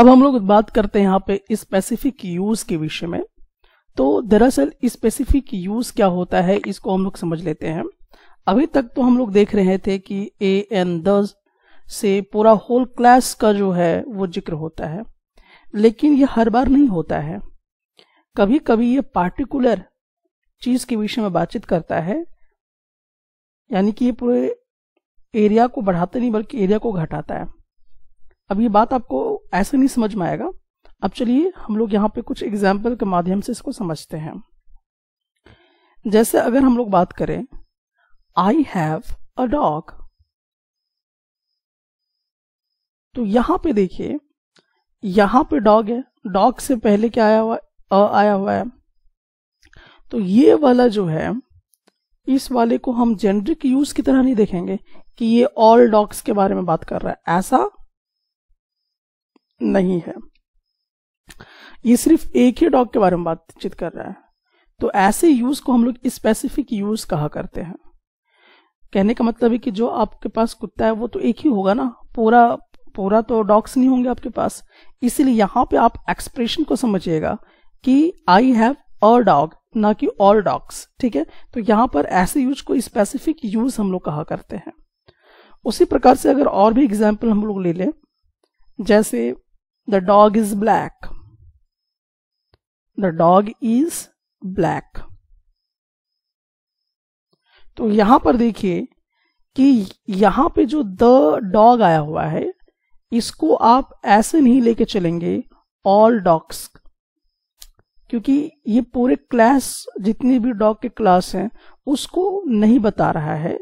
अब हम लोग बात करते हैं यहाँ पे स्पेसिफिक यूज के विषय में। तो दरअसल स्पेसिफिक यूज क्या होता है इसको हम लोग समझ लेते हैं। अभी तक तो हम लोग देख रहे थे कि ए एंड द से पूरा होल क्लास का जो है वो जिक्र होता है, लेकिन ये हर बार नहीं होता है। कभी कभी ये पार्टिकुलर चीज के विषय में बातचीत करता है, यानी कि ये पूरे एरिया को बढ़ाता नहीं बल्कि एरिया को घटाता है। अब ये बात आपको ऐसे नहीं समझ में आएगा। अब चलिए हम लोग यहाँ पे कुछ एग्जाम्पल के माध्यम से इसको समझते हैं। जैसे अगर हम लोग बात करें आई हैव अ डॉग, तो यहां पे देखिए यहां पे डॉग है, डॉग से पहले क्या आया हुआ आया हुआ है। तो ये वाला जो है इस वाले को हम जेनरिक यूज की तरह नहीं देखेंगे कि ये ऑल डॉग्स के बारे में बात कर रहा है, ऐसा नहीं है। ये सिर्फ एक ही डॉग के बारे में बातचीत कर रहा है। तो ऐसे यूज को हम लोग स्पेसिफिक यूज कहा करते हैं। कहने का मतलब है कि जो आपके पास कुत्ता है वो तो एक ही होगा ना, पूरा तो डॉग्स नहीं होंगे आपके पास। इसीलिए यहां पे आप एक्सप्रेशन को समझिएगा कि आई हैव अ डॉग, ना कि ऑल डॉग्स। ठीक है, तो यहां पर ऐसे यूज को स्पेसिफिक यूज हम लोग कहा करते हैं। उसी प्रकार से अगर और भी एग्जाम्पल हम लोग ले लें, जैसे the dog is black, the dog is black. तो यहां पर देखिए कि यहां पे जो द डॉग आया हुआ है इसको आप ऐसे नहीं लेके चलेंगे ऑल डॉग्स, क्योंकि ये पूरे क्लास जितनी भी डॉग के क्लास हैं उसको नहीं बता रहा है,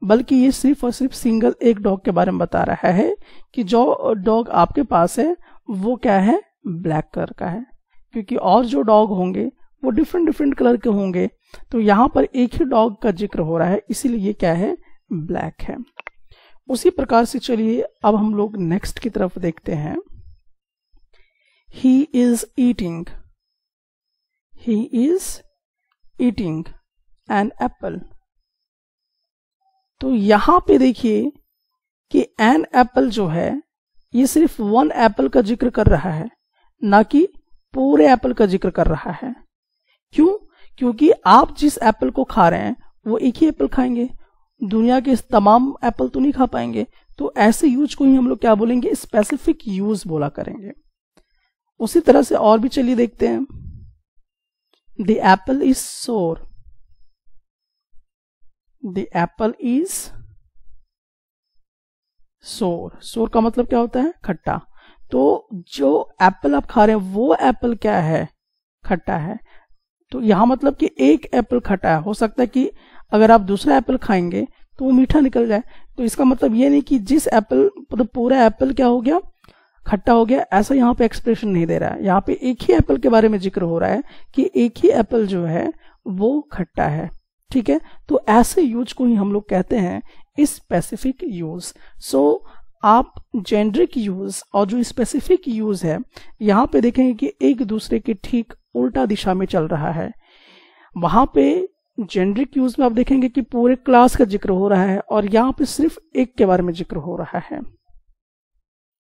बल्कि ये सिर्फ और सिर्फ सिंगल एक डॉग के बारे में बता रहा है कि जो डॉग आपके पास है वो क्या है, ब्लैक कलर का है। क्योंकि और जो डॉग होंगे वो डिफरेंट डिफरेंट कलर के होंगे, तो यहां पर एक ही डॉग का जिक्र हो रहा है, इसीलिए ये क्या है, ब्लैक है। उसी प्रकार से चलिए अब हम लोग नेक्स्ट की तरफ देखते हैं। He is eating, he is eating an apple. तो यहां पे देखिए कि एन एप्पल जो है ये सिर्फ वन एप्पल का जिक्र कर रहा है, ना कि पूरे एप्पल का जिक्र कर रहा है। क्यों? क्योंकि आप जिस एप्पल को खा रहे हैं वो एक ही एप्पल खाएंगे, दुनिया के तमाम एप्पल तो नहीं खा पाएंगे। तो ऐसे यूज को ही हम लोग क्या बोलेंगे, स्पेसिफिक यूज बोला करेंगे। उसी तरह से और भी चलिए देखते हैं। द एप्पल इज सोर, द एप्पल इज सोर। सोर का मतलब क्या होता है, खट्टा। तो जो एप्पल आप खा रहे हैं वो एप्पल क्या है, खट्टा है। तो यहां मतलब कि एक एप्पल खट्टा है, हो सकता है कि अगर आप दूसरा एप्पल खाएंगे तो वो मीठा निकल जाए। तो इसका मतलब ये नहीं कि जिस एप्पल मतलब पूरा एप्पल क्या हो गया, खट्टा हो गया, ऐसा यहाँ पे एक्सप्रेशन नहीं दे रहा है। यहाँ पे एक ही एप्पल के बारे में जिक्र हो रहा है कि एक ही एप्पल जो है वो खट्टा है। ठीक है, तो ऐसे यूज को ही हम लोग कहते हैं स्पेसिफिक यूज। सो आप जेनरिक यूज और जो स्पेसिफिक यूज है यहाँ पे देखेंगे कि एक दूसरे के ठीक उल्टा दिशा में चल रहा है। वहां पे जेनरिक यूज में आप देखेंगे कि पूरे क्लास का जिक्र हो रहा है और यहाँ पे सिर्फ एक के बारे में जिक्र हो रहा है।